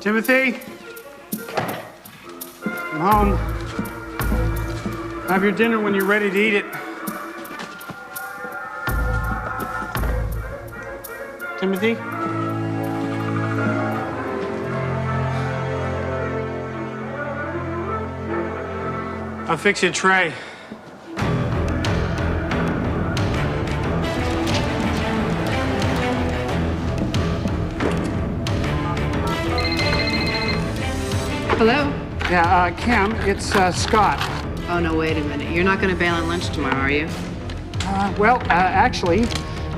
Timothy? I'm home. Have your dinner when you're ready to eat it. Timothy? I'll fix you a tray. Hello? Yeah, Cam, it's Scott. Oh, no, wait a minute. You're not going to bail on lunch tomorrow, are you? Actually,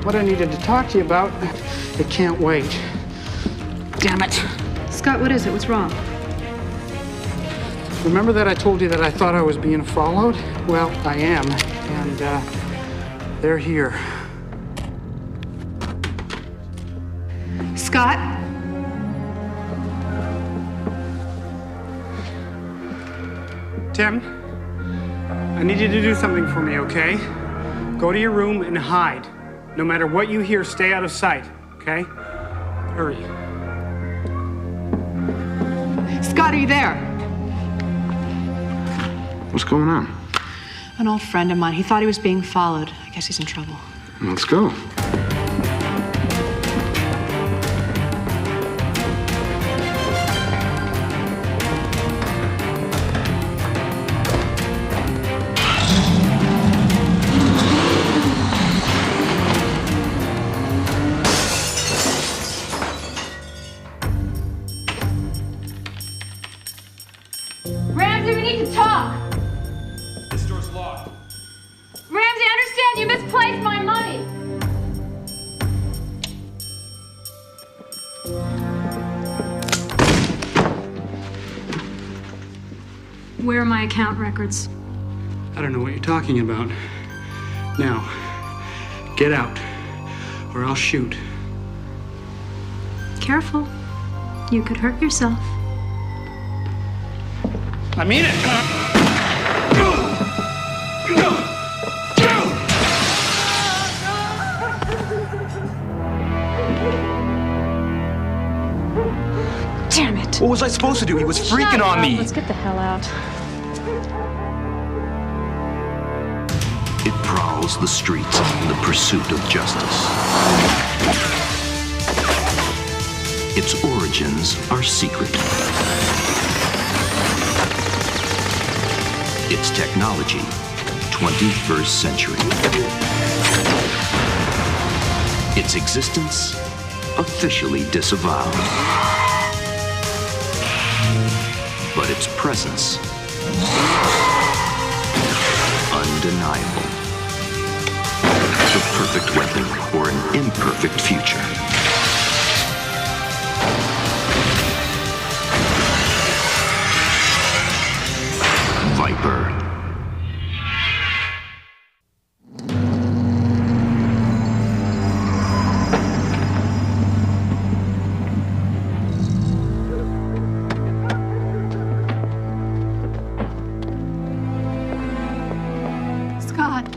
what I needed to talk to you about, it can't wait. Damn it. Scott, what is it? What's wrong? Remember that I told you that I thought I was being followed? Well, I am, and they're here. Scott? Tim, I need you to do something for me, okay? Go to your room and hide. No matter what you hear, stay out of sight, okay? Hurry. Scott, are you there? What's going on? An old friend of mine. He thought he was being followed. I guess he's in trouble. Let's go. Ramsey, we need to talk. This door's locked. Ramsey, I understand you misplaced my money. Where are my account records? I don't know what you're talking about. Now, get out, or I'll shoot. Careful. You could hurt yourself. I mean it! Damn it. What was I supposed to do? He was freaking on me. Let's get the hell out. It prowls the streets in the pursuit of justice. Its origins are secret. Its technology, 21st century. Its existence, officially disavowed. But its presence, undeniable. The perfect weapon for an imperfect future. Viper. Scott.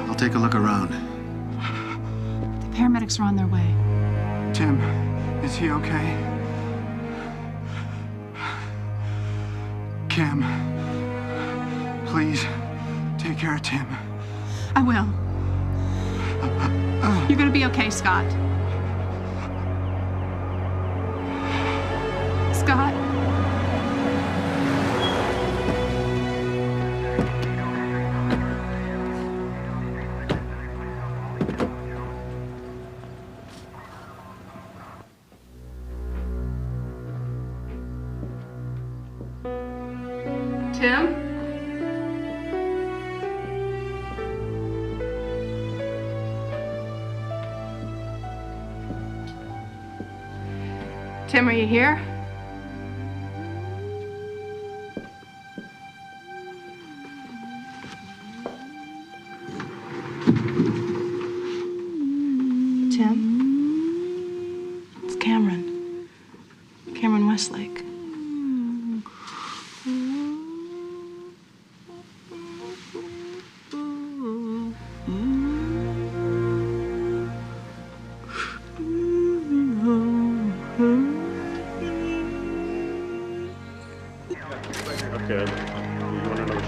I'll take a look around. The paramedics are on their way. Tim, is he okay? Cam, please take care of Tim. I will. You're gonna be okay, Scott. Scott? Tim? Tim, are you here? Tim? It's Cameron. Cameron Westlake.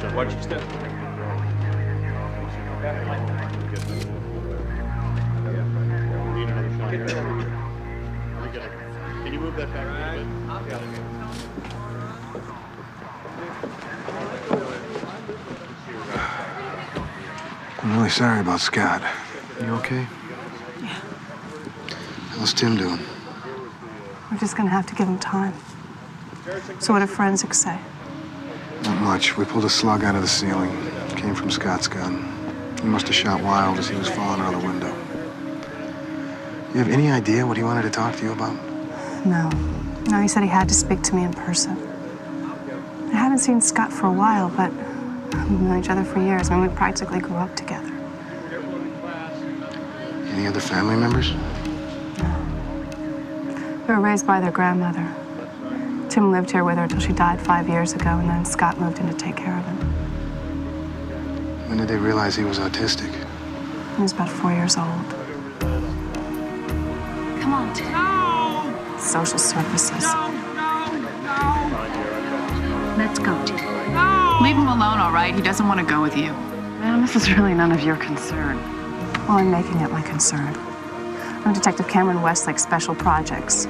Watch your step. Can you move that back a little bit? I'm really sorry about Scott. You okay? Yeah. How's Tim doing? We're just gonna have to give him time. So what did forensics say? Not much. We pulled a slug out of the ceiling. It came from Scott's gun. He must have shot wild as he was falling out of the window. You have any idea what he wanted to talk to you about? No. No, he said he had to speak to me in person. I haven't seen Scott for a while, but we've known each other for years. I mean, we practically grew up together. Any other family members? We were raised by their grandmother. Tim lived here with her till she died 5 years ago, and then Scott moved in to take care of him. When did they realize he was autistic? He was about 4 years old. Come on, Tim. Social services. Let's go, Tim. Leave him alone, all right? He doesn't want to go with you. Man, this is really none of your concern. Well, I'm making it my concern. I'm Detective Cameron Westlake, Special Projects.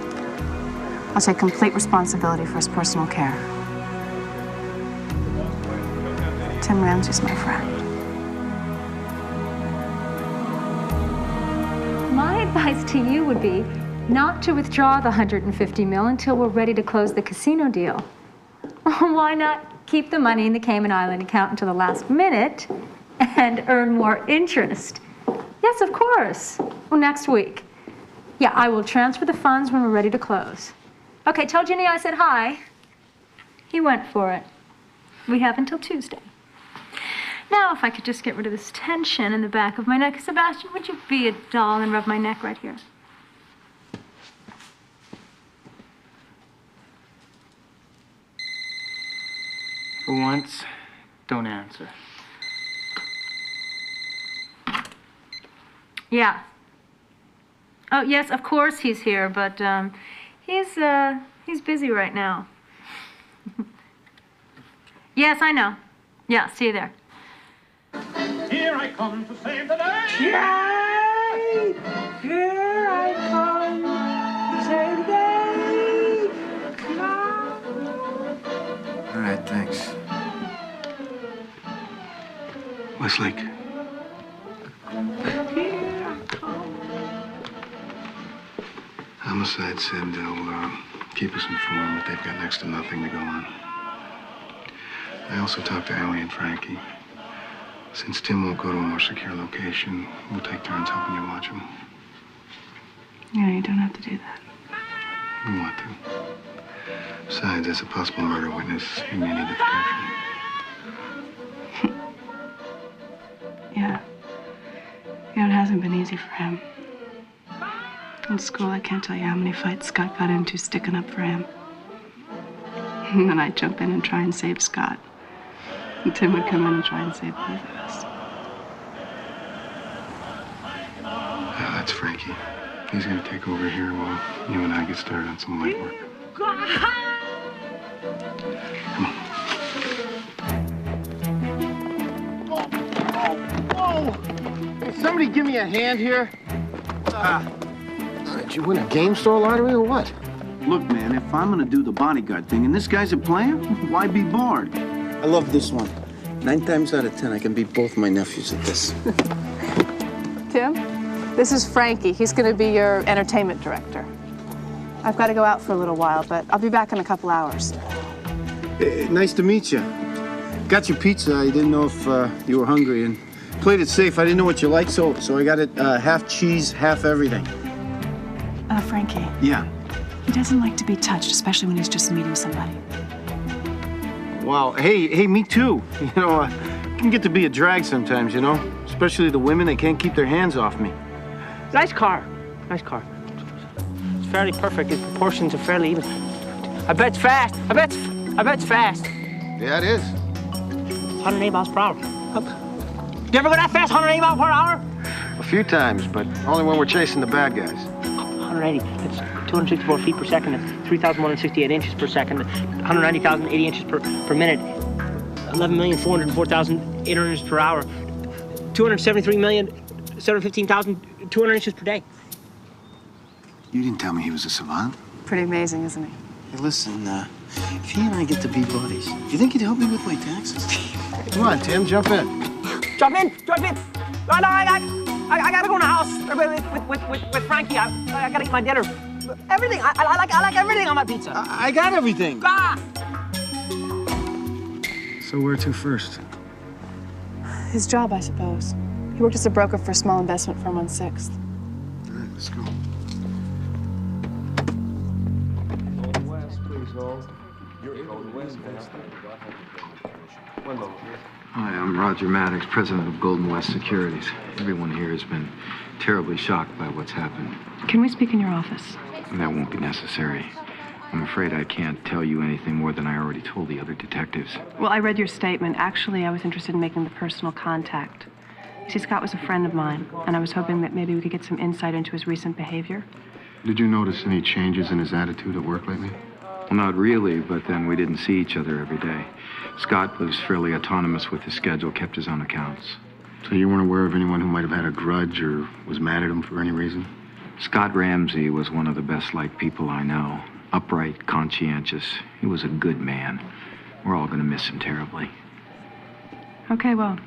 I'll take complete responsibility for his personal care. Tim Ramsey's my friend. My advice to you would be not to withdraw the $150 million until we're ready to close the casino deal. Why not keep the money in the Cayman Island account until the last minute and earn more interest? Yes, of course. Well, next week. Yeah, I will transfer the funds when we're ready to close. Okay, tell Ginny I said hi. He went for it. We have until Tuesday. Now, if I could just get rid of this tension in the back of my neck. Sebastian, would you be a doll and rub my neck right here? For once, don't answer. Yeah. Oh, yes, of course he's here, but he's busy right now. Yes, I know. Yeah, see you there. Here I come to save the day. Yay! Here I come to save the day. All right, thanks. Westlake. Homicide said they'll keep us informed, but they've got next to nothing to go on. I also talked to Allie and Frankie. Since Tim won't go to a more secure location, we'll take turns helping you watch him. Yeah, you don't have to do that. We want to. Besides, as a possible murder witness, you may need the protection. Yeah. Yeah, it hasn't been easy for him. In school, I can't tell you how many fights Scott got into sticking up for him. And then I'd jump in and try and save Scott. And Tim would come in and try and save both of us. Yeah, that's Frankie. He's gonna take over here while you and I get started on some light work. Come on. Hey, somebody give me a hand here. Did you win a game store lottery or what? Look, man, if I'm gonna do the bodyguard thing and this guy's a player, why be bored? I love this one. 9 times out of 10, I can beat both my nephews at this. Tim, this is Frankie. He's going to be your entertainment director. I've got to go out for a little while, but I'll be back in a couple hours. Hey, nice to meet you. Got your pizza. I didn't know if you were hungry, and played it safe. I didn't know what you liked, so I got it half cheese, half everything. Frankie. Yeah. He doesn't like to be touched, especially when he's just meeting somebody. Wow. Hey, me too. You know, it can get to be a drag sometimes, you know? Especially the women, they can't keep their hands off me. Nice car. Nice car. It's fairly perfect. Its proportions are fairly even. I bet it's fast. I bet it's fast. Yeah, it is. 108 miles per hour. You ever go that fast, 108 miles per hour? A few times, but only when we're chasing the bad guys. 180. That's 264 feet per second. That's 3,168 inches per second. 190,080 inches per minute. 11,404,800 inches per hour. 273,715,200 inches per day. You didn't tell me he was a savant. Pretty amazing, isn't he? Hey, listen, if he and I get to be buddies, do you think he'd help me with my taxes? Come on, Tim, jump in. Jump in! Jump in! No, I gotta go in the house with Frankie. I gotta eat my dinner. Everything. I like everything on my pizza. I got everything. Ah! So where to first? His job, I suppose. He worked as a broker for a small investment firm on 6th. All right, let's go. Hi, I'm Roger Maddox, president of Golden West Securities. Everyone here has been terribly shocked by what's happened. Can we speak in your office? That won't be necessary. I'm afraid I can't tell you anything more than I already told the other detectives. Well, I read your statement. Actually, I was interested in making the personal contact. You see, Scott was a friend of mine, and I was hoping that maybe we could get some insight into his recent behavior. Did you notice any changes in his attitude at work lately? Well, not really, but then we didn't see each other every day. Scott was fairly autonomous with his schedule, kept his own accounts. So you weren't aware of anyone who might have had a grudge or was mad at him for any reason? Scott Ramsey was one of the best-liked people I know. Upright, conscientious. He was a good man. We're all going to miss him terribly. Okay, well,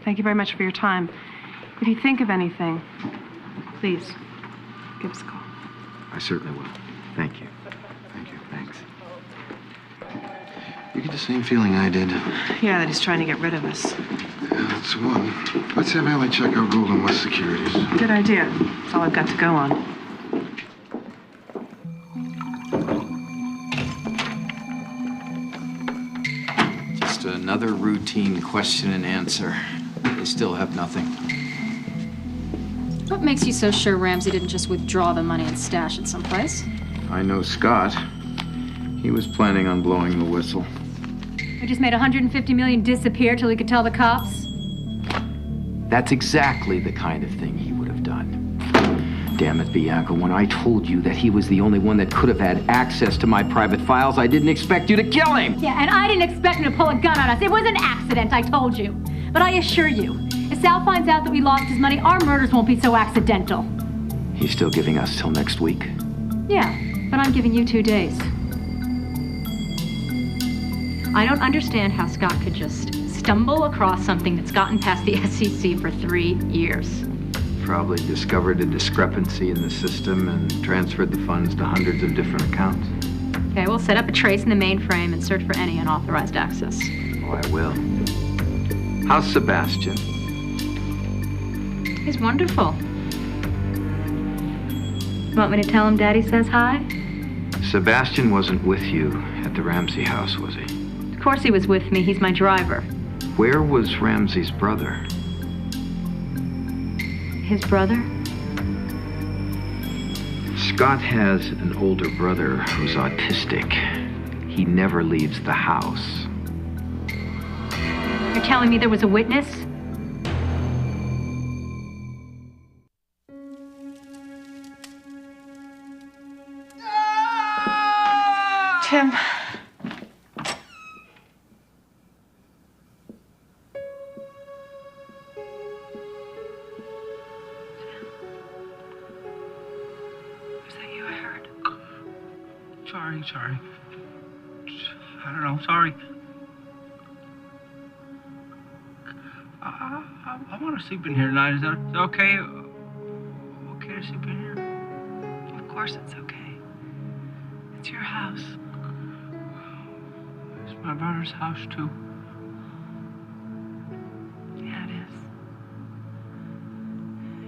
thank you very much for your time. If you think of anything, please give us a call. I certainly will. Thank you. Thank you. Thanks. You get the same feeling I did. Yeah, that he's trying to get rid of us. Yeah, that's one. Let's have Allie check out Golden West Securities. Good idea. That's all I've got to go on. Just another routine question and answer. They still have nothing. What makes you so sure Ramsey didn't just withdraw the money and stash it someplace? I know Scott. He was planning on blowing the whistle. We just made 150 million disappear till he could tell the cops? That's exactly the kind of thing he would have done. Damn it, Bianca, when I told you that he was the only one that could have had access to my private files, I didn't expect you to kill him! Yeah, and I didn't expect him to pull a gun on us. It was an accident, I told you. But I assure you, if Sal finds out that we lost his money, our murders won't be so accidental. He's still giving us till next week. Yeah, but I'm giving you 2 days. I don't understand how Scott could just stumble across something that's gotten past the SEC for 3 years. Probably discovered a discrepancy in the system and transferred the funds to hundreds of different accounts. Okay, we'll set up a trace in the mainframe and search for any unauthorized access. Oh, I will. How's Sebastian? He's wonderful. Want me to tell him Daddy says hi? Sebastian wasn't with you at the Ramsey house, was he? Of course he was with me. He's my driver. Where was Ramsey's brother? His brother? Scott has an older brother who's autistic. He never leaves the house. You're telling me there was a witness? Tim. Sorry. I don't know, sorry. I want to sleep in here tonight. Is that okay? Okay to sleep in here? Of course it's okay. It's your house. It's my brother's house, too. Yeah, it is.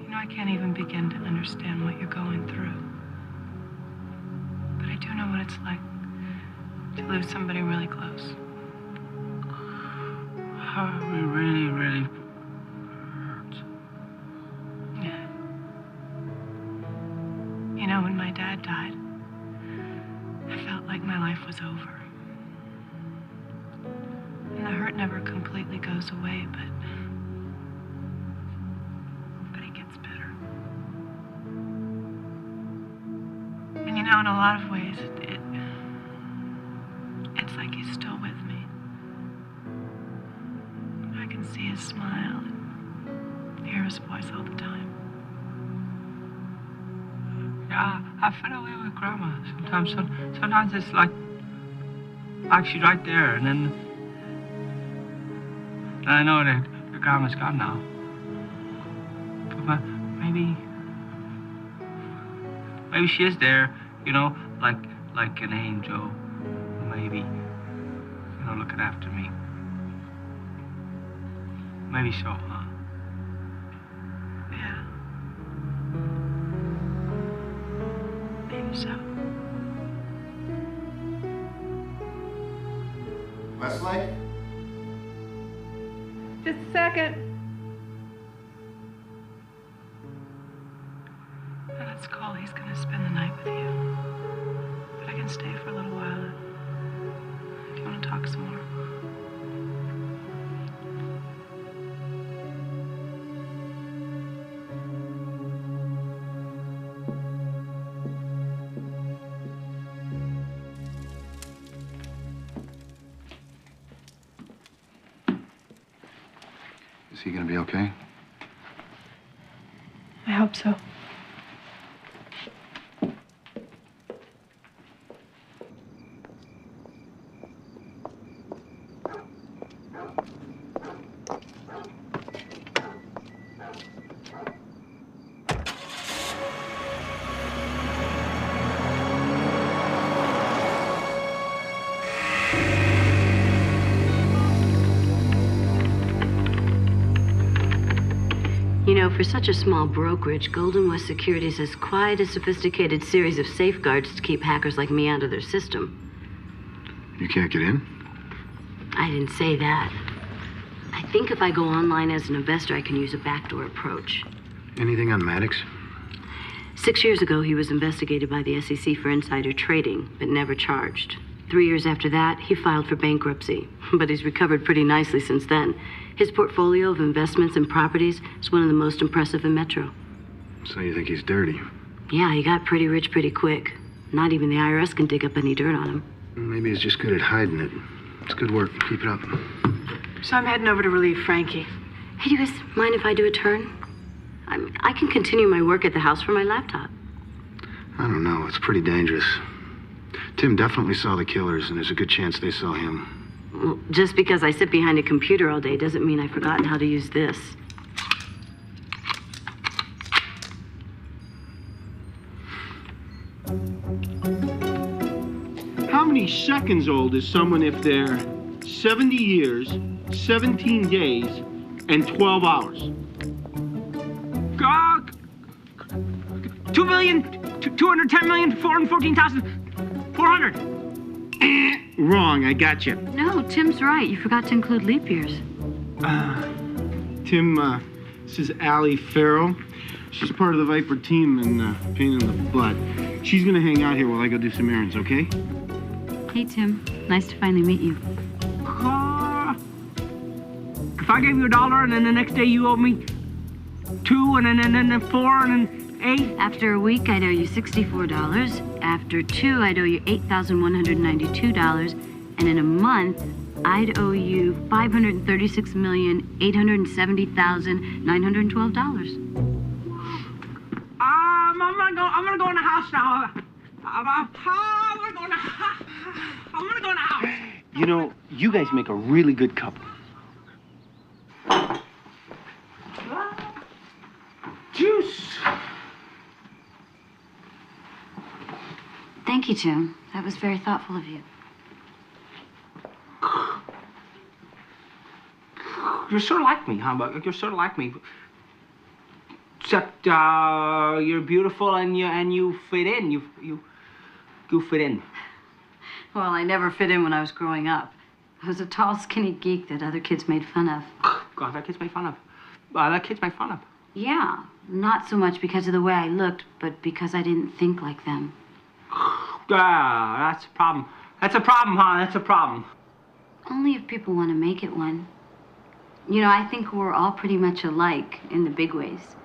You know, I can't even begin to understand what you're going through. But I do know what it's like to lose somebody really close. Oh, it really hurts. Yeah. You know, when my dad died, I felt like my life was over. And the hurt never completely goes away, but it gets better. And you know, in a lot of ways, it's like he's still with me. can see his smile and hear his voice all the time. Yeah, I feel away with Grandma sometimes. Sometimes it's like she's right there, and then I know that your Grandma's gone now. But maybe she is there, you know, like an angel, maybe, you know, looking after me. Maybe so, huh? Yeah. Maybe so. Westlake? Just a second. Let's call. He's gonna spend the night with you. But I can stay for a little while if you want to talk some more. Is he gonna be okay? I hope so. You know, for such a small brokerage, Golden West Securities has quite a sophisticated series of safeguards to keep hackers like me out of their system. You can't get in? I didn't say that. I think if I go online as an investor, I can use a backdoor approach. Anything on Maddox? 6 years ago, he was investigated by the SEC for insider trading, but never charged. 3 years after that, he filed for bankruptcy, but he's recovered pretty nicely since then. His portfolio of investments and properties is one of the most impressive in Metro. So you think he's dirty? Yeah, he got pretty rich pretty quick. Not even the IRS can dig up any dirt on him. Maybe he's just good at hiding it. It's good work. Keep it up. So I'm heading over to relieve Frankie. Hey, do you guys mind if I do a turn? I can continue my work at the house from my laptop. I don't know. It's pretty dangerous. Tim definitely saw the killers, and there's a good chance they saw him. Well, just because I sit behind a computer all day doesn't mean I've forgotten how to use this. How many seconds old is someone if they're 70 years, 17 days, and 12 hours? 2,210,414,400. Wrong, I got you. No, Tim's right. You forgot to include leap years. Tim, this is Allie Farrell. She's part of the Viper team and pain in the butt. She's gonna hang out here while I go do some errands, okay? Hey, Tim. Nice to finally meet you. If I gave you $1 and then the next day you owed me 2 and then 4 and then 8. After a week, I'd owe you $64. After 2, I'd owe you $8,192. And in a month, I'd owe you $536,870,912. I'm gonna go in the house now. I'm gonna go in the house. You know, you guys make a really good couple. Juice. Thank you, Tim. That was very thoughtful of you. You're sort of like me, huh? But you're sort of like me. Except you're beautiful and you fit in. You fit in. Well, I never fit in when I was growing up. I was a tall, skinny geek that other kids made fun of. God, that kids made fun of. That kids made fun of. Yeah, not so much because of the way I looked, but because I didn't think like them. That's a problem. That's a problem, huh? That's a problem. Only if people want to make it one. You know, I think we're all pretty much alike in the big ways.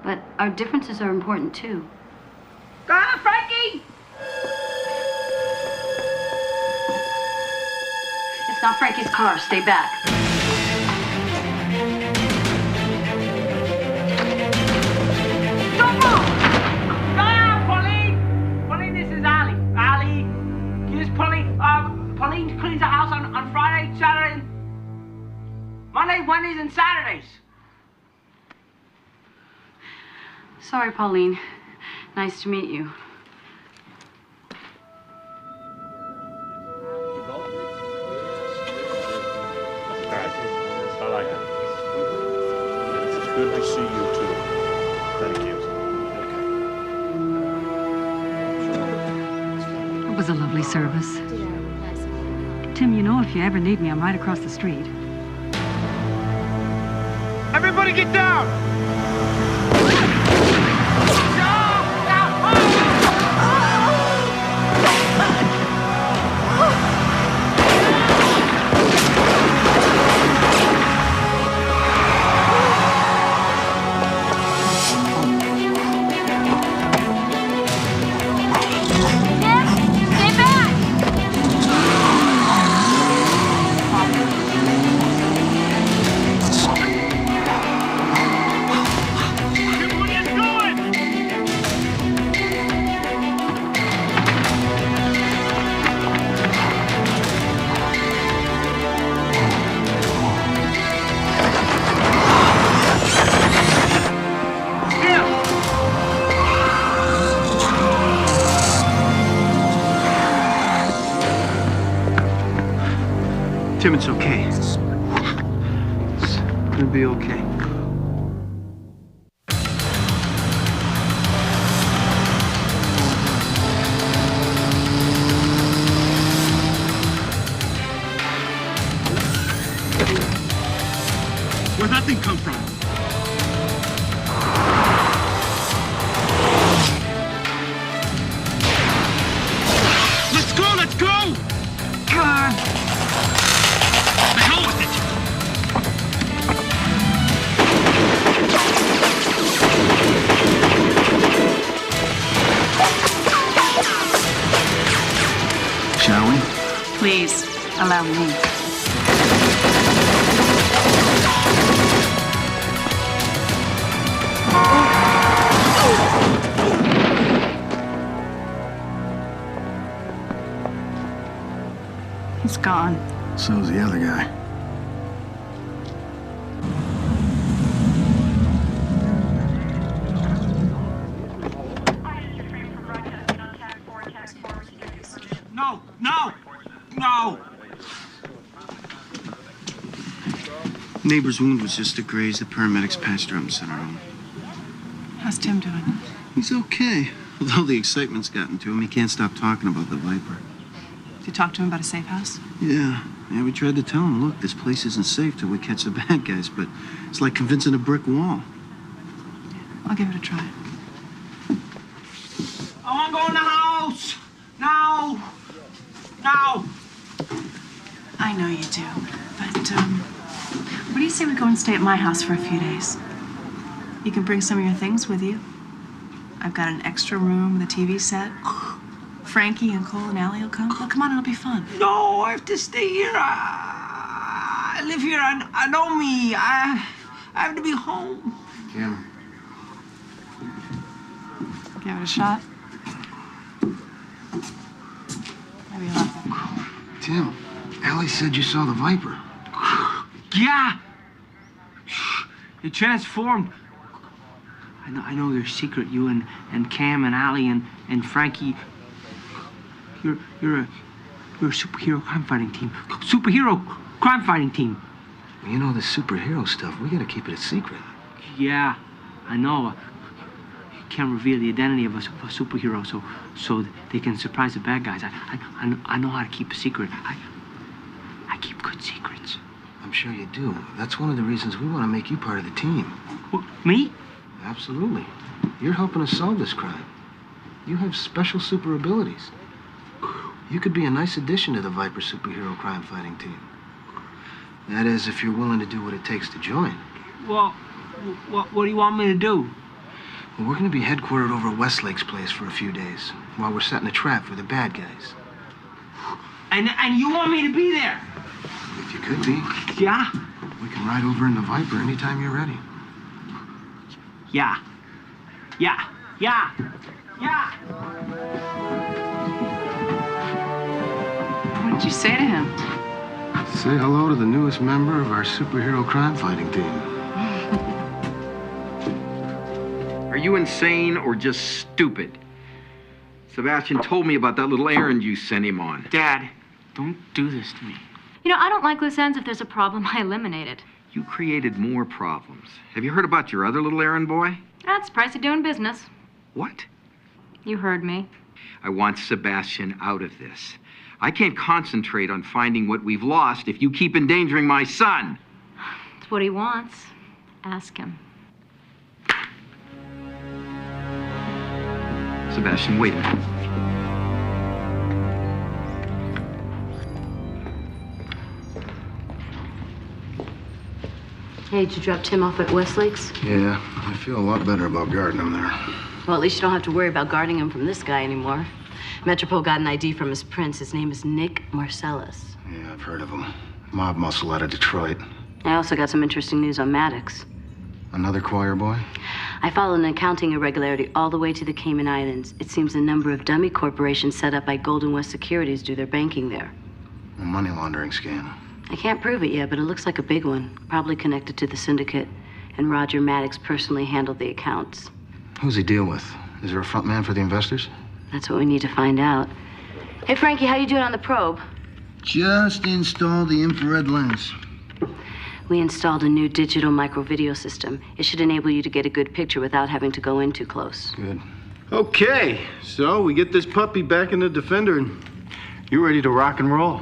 But our differences are important, too. Frankie! It's not Frankie's car. Stay back. Saturday, Mondays, Wednesdays, and Saturdays. Sorry, Pauline. Nice to meet you. I like it. It's good to see you too. Thank you. It was a lovely service. Tim, you know, if you ever need me, I'm right across the street. Everybody get down! Tim, it's okay. It's gonna be okay. Where'd that thing come from? Let's go! Let's go! God! The hell with it! Shall we? Please, allow me. He's gone. So's the other guy. No, no, no. Neighbor's wound was just a graze. The paramedics patched her up and sent her home. How's Tim doing? He's okay. Although the excitement's gotten to him, he can't stop talking about the Viper. Did you talk to him about a safe house? Yeah, we tried to tell him, look, this place isn't safe till we catch the bad guys, but it's like convincing a brick wall. I'll give it a try. I want to go in the house. No. No. I know you do, but, what do you say we go and stay at my house for a few days? You can bring some of your things with you. I've got an extra room with a TV set. Frankie and Cole and Allie will come. Oh, come on, it'll be fun. No, I have to stay here. I live here. I know me. I have to be home. Yeah. Give it a shot. Maybe you'll like it. Tim, Allie said you saw the Viper. Yeah. You transformed. I know your secret. You and Cam and Allie and Frankie. You're a superhero crime fighting team. Superhero crime fighting team. Well, you know, the superhero stuff, we gotta keep it a secret. Yeah, I know. You can't reveal the identity of a superhero, so they can surprise the bad guys. I know how to keep a secret. I keep good secrets. I'm sure you do. That's one of the reasons we want to make you part of the team. What, me? Absolutely. You're helping us solve this crime. You have special super abilities. You could be a nice addition to the Viper superhero crime fighting team. That is, if you're willing to do what it takes to join. Well, what do you want me to do? Well, we're going to be headquartered over at Westlake's place for a few days while we're setting a trap for the bad guys. And you want me to be there? If you could be. Yeah? We can ride over in the Viper anytime you're ready. Yeah. Yeah. Yeah. Yeah. What did you say to him? Say hello to the newest member of our superhero crime fighting team. Are you insane or just stupid? Sebastian told me about that little errand you sent him on. Dad, don't do this to me. You know, I don't like loose ends. If there's a problem, I eliminate it. You created more problems. Have you heard about your other little errand boy? That's the price of doing business. What? You heard me. I want Sebastian out of this. I can't concentrate on finding what we've lost if you keep endangering my son. It's what he wants. Ask him. Sebastian, wait a minute. Hey, did you drop Tim off at Westlake's? Yeah, I feel a lot better about guarding him there. Well, at least you don't have to worry about guarding him from this guy anymore. Metropole got an ID from his prince. His name is Nick Marcellus. Yeah, I've heard of him. Mob muscle out of Detroit. I also got some interesting news on Maddox. Another choir boy? I followed an accounting irregularity all the way to the Cayman Islands. It seems a number of dummy corporations set up by Golden West Securities do their banking there. A money laundering scam. I can't prove it yet, but it looks like a big one. Probably connected to the syndicate. And Roger Maddox personally handled the accounts. Who's he deal with? Is there a front man for the investors? That's what we need to find out. Hey, Frankie, how you doing on the probe? Just installed the infrared lens. We installed a new digital micro-video system. It should enable you to get a good picture without having to go in too close. Good. Okay, so we get this puppy back in the Defender, and you're ready to rock and roll.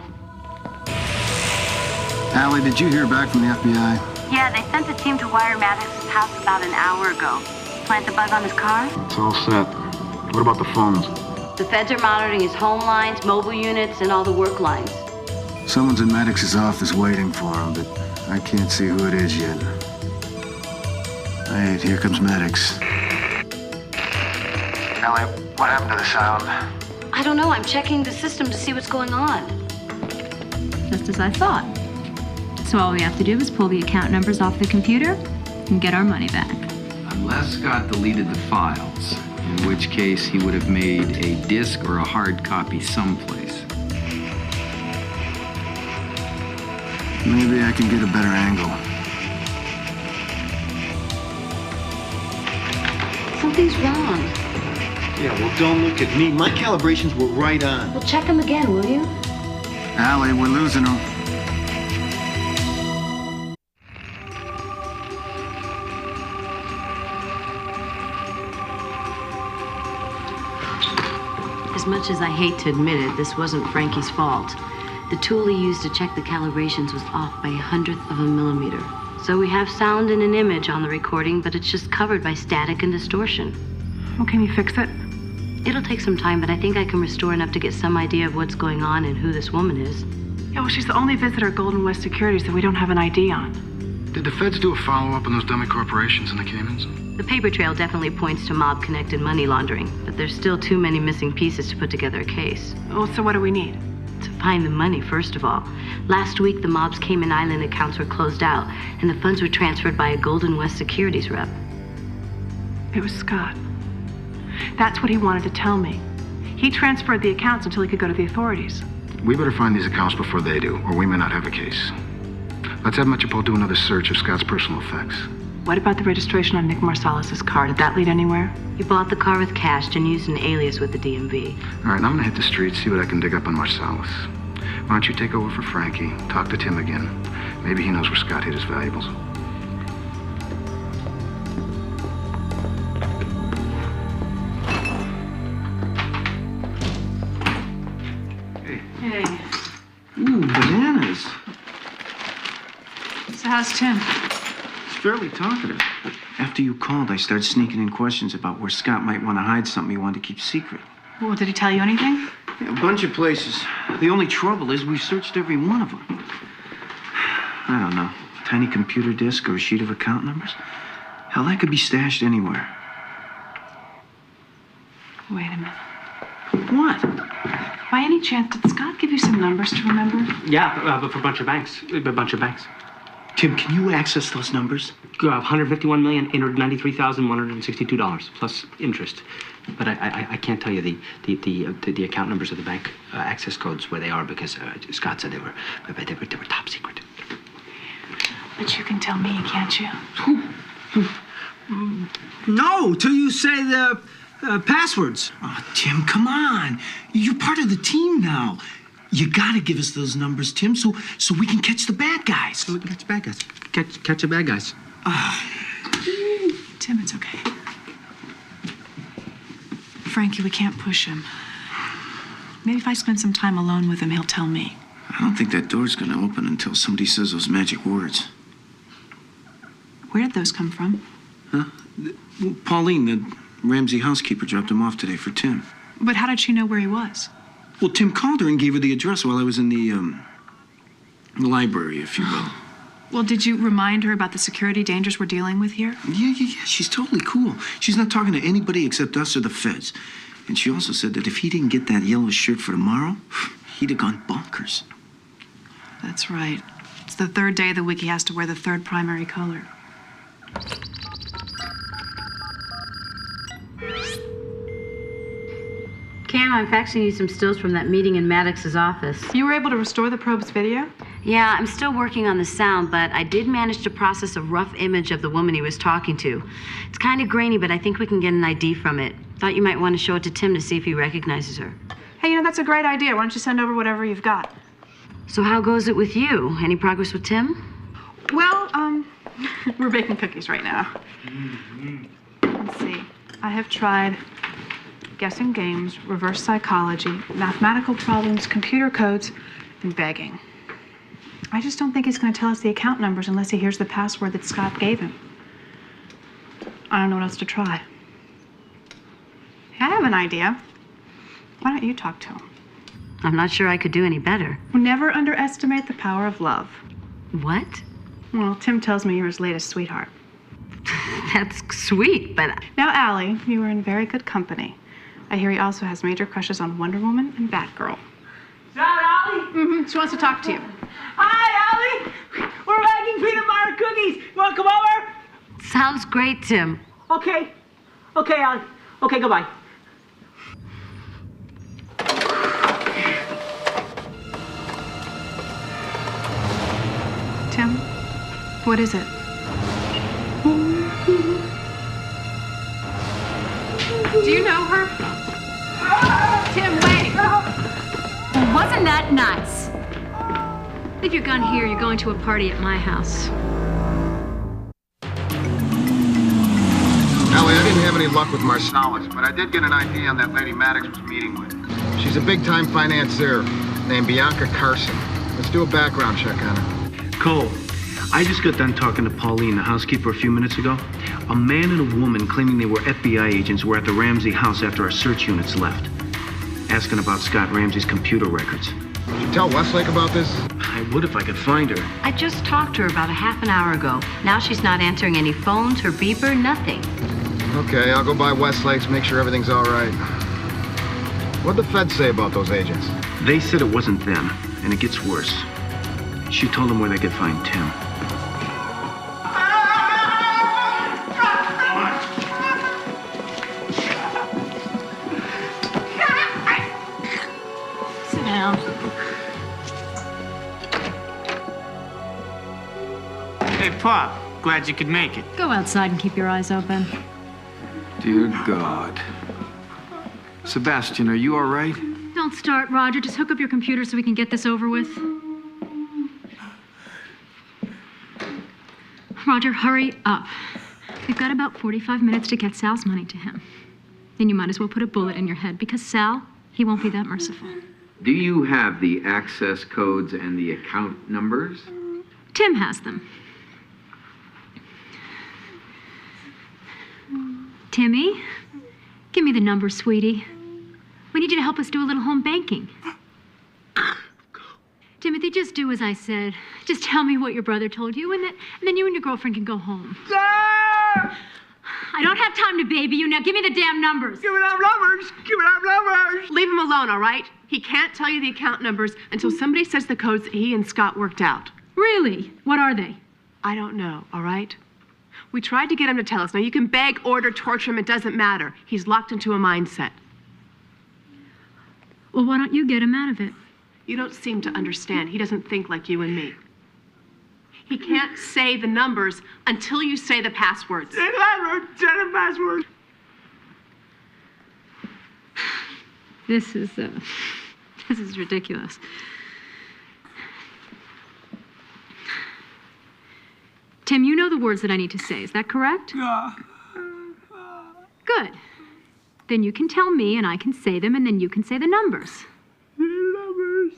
Allie, did you hear back from the FBI? Yeah, they sent a team to wire Maddox's house about an hour ago. Plant the bug on his car? It's all set. What about the phones? The feds are monitoring his home lines, mobile units, and all the work lines. Someone's in Maddox's office waiting for him, but I can't see who it is yet. Hey, here comes Maddox. Allie, what happened to the sound? I don't know. I'm checking the system to see what's going on. Just as I thought. So all we have to do is pull the account numbers off the computer and get our money back. Unless Scott deleted the files, in which case he would have made a disk or a hard copy someplace. Maybe I can get a better angle. Something's wrong. Yeah, well, don't look at me. My calibrations were right on. Well, check them again, will you? Allie, we're losing him. As much as I hate to admit it, this wasn't Frankie's fault. The tool he used to check the calibrations was off by 1/100th of a millimeter. So we have sound and an image on the recording, but it's just covered by static and distortion. Well, can you fix it? It'll take some time, but I think I can restore enough to get some idea of what's going on and who this woman is. Yeah, well, she's the only visitor at Golden West Securities that we don't have an ID on. Did the feds do a follow-up on those dummy corporations in the Caymans? The paper trail definitely points to mob-connected money laundering, but there's still too many missing pieces to put together a case. Well, so what do we need? To find the money, first of all. Last week, the mob's Cayman Island accounts were closed out, and the funds were transferred by a Golden West Securities rep. It was Scott. That's what he wanted to tell me. He transferred the accounts until he could go to the authorities. We better find these accounts before they do, or we may not have a case. Let's have Metropole do another search of Scott's personal effects. What about the registration on Nick Marcellus' car? Did that lead anywhere? He bought the car with cash and used an alias with the DMV. All right, now I'm gonna hit the streets, see what I can dig up on Marcellus. Why don't you take over for Frankie, talk to Tim again. Maybe he knows where Scott hid his valuables. Hey. Ooh, bananas. So how's Tim? He's fairly talkative. After you called, I started sneaking in questions about where Scott might want to hide something he wanted to keep secret. Well, did he tell you anything? Yeah, a bunch of places. The only trouble is we've searched every one of them. I don't know. A tiny computer disk or a sheet of account numbers? Hell, that could be stashed anywhere. Wait a minute. What? By any chance, did Scott give you some numbers to remember? Yeah, but for a bunch of banks. Tim, can you access those numbers? $151,893,162 plus interest. But I can't tell you the account numbers of the bank access codes where they are because Scott said they were top secret. But you can tell me, can't you? No, till you say the passwords. Oh, Tim, come on. You're part of the team now. You gotta give us those numbers, Tim, so we can catch the bad guys. So we can catch the bad guys. Catch the bad guys. Tim, it's okay. Frankie, we can't push him. Maybe if I spend some time alone with him, he'll tell me. I don't think that door's gonna open until somebody says those magic words. Where did those come from? Huh? Pauline, the Ramsey housekeeper, dropped him off today for Tim. But how did she know where he was? Well, Tim called her and gave her the address while I was in the library, if you will. Well, did you remind her about the security dangers we're dealing with here? Yeah. She's totally cool. She's not talking to anybody except us or the feds. And she also said that if he didn't get that yellow shirt for tomorrow, he'd have gone bonkers. That's right. It's the third day of the week he has to wear the third primary color. Cam, I'm faxing you some stills from that meeting in Maddox's office. You were able to restore the probe's video? Yeah, I'm still working on the sound, but I did manage to process a rough image of the woman he was talking to. It's kind of grainy, but I think we can get an ID from it. Thought you might want to show it to Tim to see if he recognizes her. Hey, that's a great idea. Why don't you send over whatever you've got? So how goes it with you? Any progress with Tim? Well, we're baking cookies right now. Let's see. I have tried guessing games, reverse psychology, mathematical problems, computer codes, and begging. I just don't think he's going to tell us the account numbers unless he hears the password that Scott gave him. I don't know what else to try. Hey, I have an idea. Why don't you talk to him? I'm not sure I could do any better. Never underestimate the power of love. What? Well, Tim tells me you're his latest sweetheart. That's sweet, but... Now, Allie, you are in very good company. I hear he also has major crushes on Wonder Woman and Batgirl. Is that Allie? Mm-hmm. She wants to talk to you. Hi, Allie. We're making peanut butter cookies. You want to come over? Sounds great, Tim. Okay, Allie. Okay, goodbye. Tim, what is it? Do you know her? Tim, wait! Well, wasn't that nice? Leave your gun here. You're going to a party at my house. Allie, I didn't have any luck with Marsalis, but I did get an ID on that lady Maddox was meeting with. She's a big-time financier named Bianca Carson. Let's do a background check on her. Cole, I just got done talking to Pauline, the housekeeper, a few minutes ago. A man and a woman claiming they were FBI agents were at the Ramsey house after our search units left, asking about Scott Ramsey's computer records. Did you tell Westlake about this? I would if I could find her. I just talked to her about a half an hour ago. Now she's not answering any phones, her beeper, nothing. Okay, I'll go by Westlake's, make sure everything's all right. What'd the feds say about those agents? They said it wasn't them, and it gets worse. She told them where they could find Tim. Sit down. Hey, Pop. Glad you could make it. Go outside and keep your eyes open. Dear God. Sebastian, are you all right? Don't start, Roger. Just hook up your computer so we can get this over with. Roger, hurry up. We've got about 45 minutes to get Sal's money to him. Then you might as well put a bullet in your head because Sal, he won't be that merciful. Do you have the access codes and the account numbers? Tim has them. Timmy, give me the number, sweetie. We need you to help us do a little home banking. Timothy, just do as I said. Just tell me what your brother told you, and then you and your girlfriend can go home. I don't have time to baby you. Now give me the damn numbers. Give me them numbers. Give me them numbers. Leave him alone, all right? He can't tell you the account numbers until somebody says the codes that he and Scott worked out. Really? What are they? I don't know, all right? We tried to get him to tell us. Now, you can beg, order, torture him. It doesn't matter. He's locked into a mindset. Well, why don't you get him out of it? You don't seem to understand. He doesn't think like you and me. He can't say the numbers until you say the passwords. Say the password. This is ridiculous. Tim, you know the words that I need to say, is that correct? Yeah. Good. Then you can tell me and I can say them and then you can say the numbers. Numbers.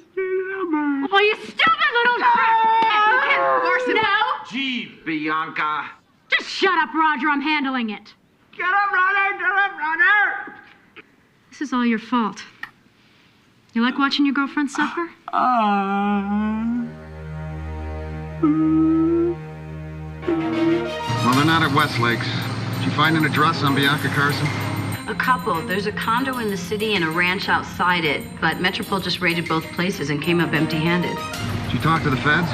Oh, you stupid little You can't force it. No! Gee, Bianca. Just shut up, Roger. I'm handling it. Get up, Roger! This is all your fault. You like watching your girlfriend suffer? Well, they're not at Westlakes. Did you find an address on Bianca Carson? A couple. There's a condo in the city and a ranch outside it, but Metropol just raided both places and came up empty-handed. Did you talk to the feds?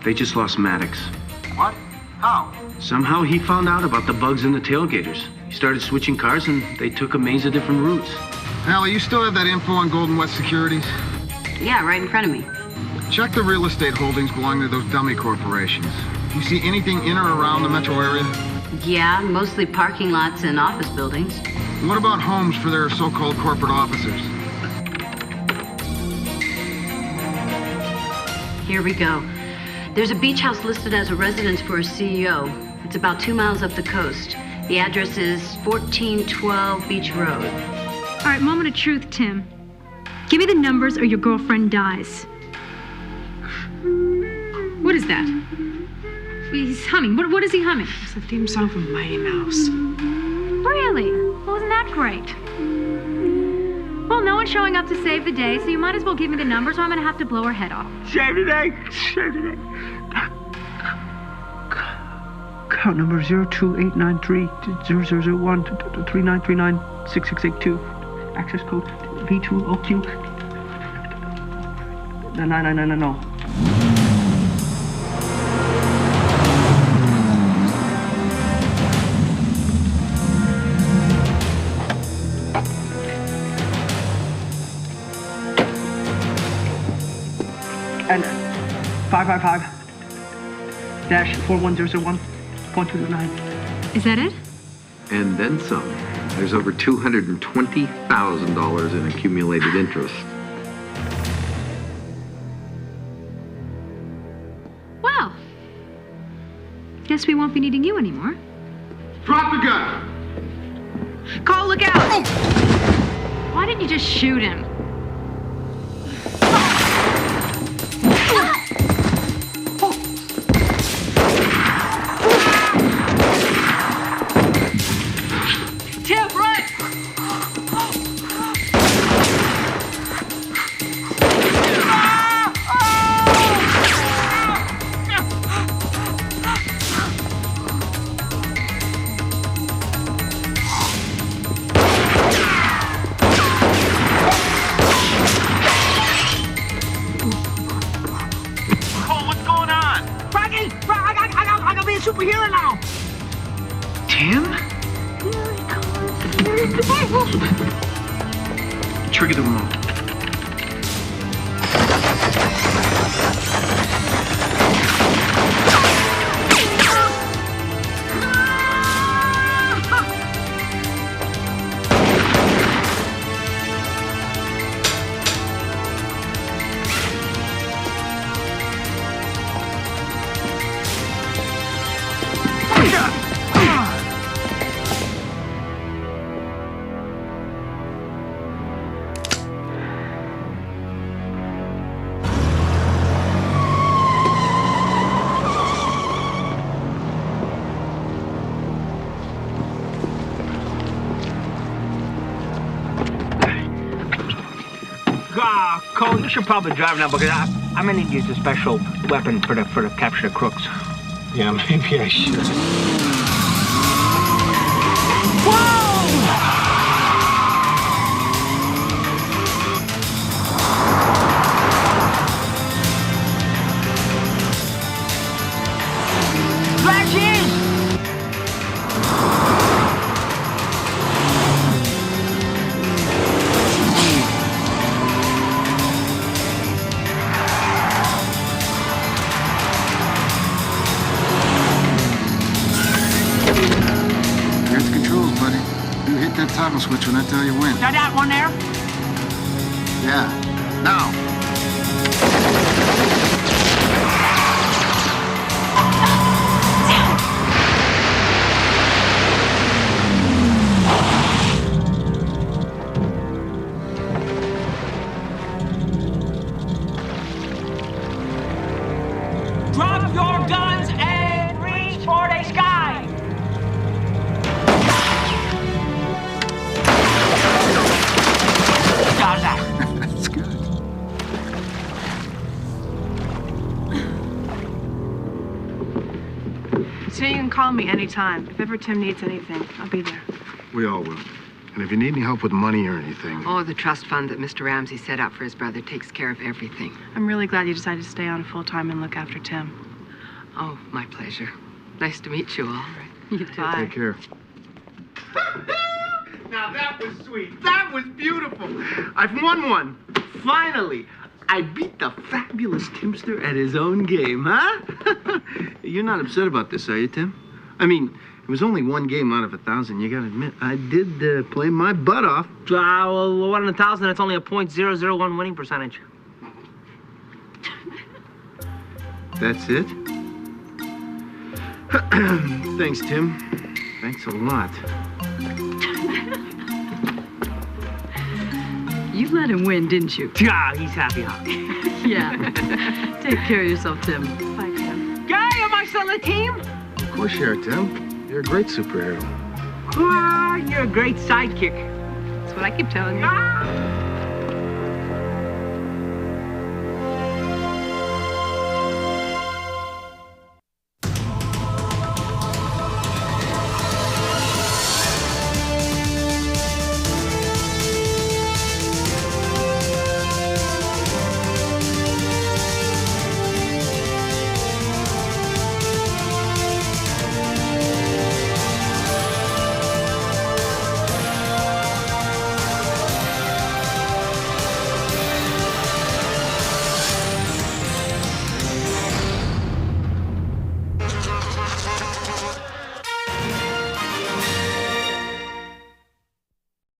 They just lost Maddox. What? How? Somehow he found out about the bugs and the tailgaters. He started switching cars and they took a maze of different routes. Allie, you still have that info on Golden West Securities? Yeah, right in front of me. Check the real estate holdings belonging to those dummy corporations. You see anything in or around the metro area? Yeah, mostly parking lots and office buildings. What about homes for their so-called corporate officers? Here we go. There's a beach house listed as a residence for a CEO. It's about 2 miles up the coast. The address is 1412 Beach Road. All right, moment of truth, Tim. Give me the numbers or your girlfriend dies. What is that? He's humming. What is he humming? It's the theme song from Mighty Mouse. Really? Well, isn't that great? Well, no one's showing up to save the day, so you might as well give me the numbers or I'm going to have to blow her head off. Save the day. Save the day. Count number 02893-0001-3939-6682. Access code V2OQ. No. And 555-41001.229. Is that it? And then some. There's over $220,000 in accumulated interest. Well, guess we won't be needing you anymore. Drop the gun! Call, look out! Why didn't you just shoot him? Tim, run! Superhero now! Tim? Trigger the remote. Cole, you should probably drive now because I'm gonna need to use a special weapon for the capture of crooks. Yeah, maybe I should. Flashes! toggle switch when I tell you when. Now that one there? Yeah. Now. Drop your guns and reach for the sky! That's good. So you can call me anytime. If ever Tim needs anything, I'll be there. We all will. And if you need any help with money or anything... Oh, the trust fund that Mr. Ramsey set up for his brother takes care of everything. I'm really glad you decided to stay on full-time and look after Tim. Oh, my pleasure. Nice to meet you all. You too. Bye. Take care. Now that was sweet. That was beautiful. I've won one. Finally. I beat the fabulous Timster at his own game, huh? You're not upset about this, are you, Tim? I mean, it was only one game out of 1,000. You gotta admit, I did play my butt off. Well, 1 in 1,000, it's only a .001 winning percentage. That's it? Thanks, Tim. Thanks a lot. You let him win, didn't you? Yeah, he's happy, huh? Yeah. Take care of yourself, Tim. Bye, Tim. Guy, am I still on the team? Of course you are, Tim. You're a great superhero. Ah, you're a great sidekick. That's what I keep telling you. Ah!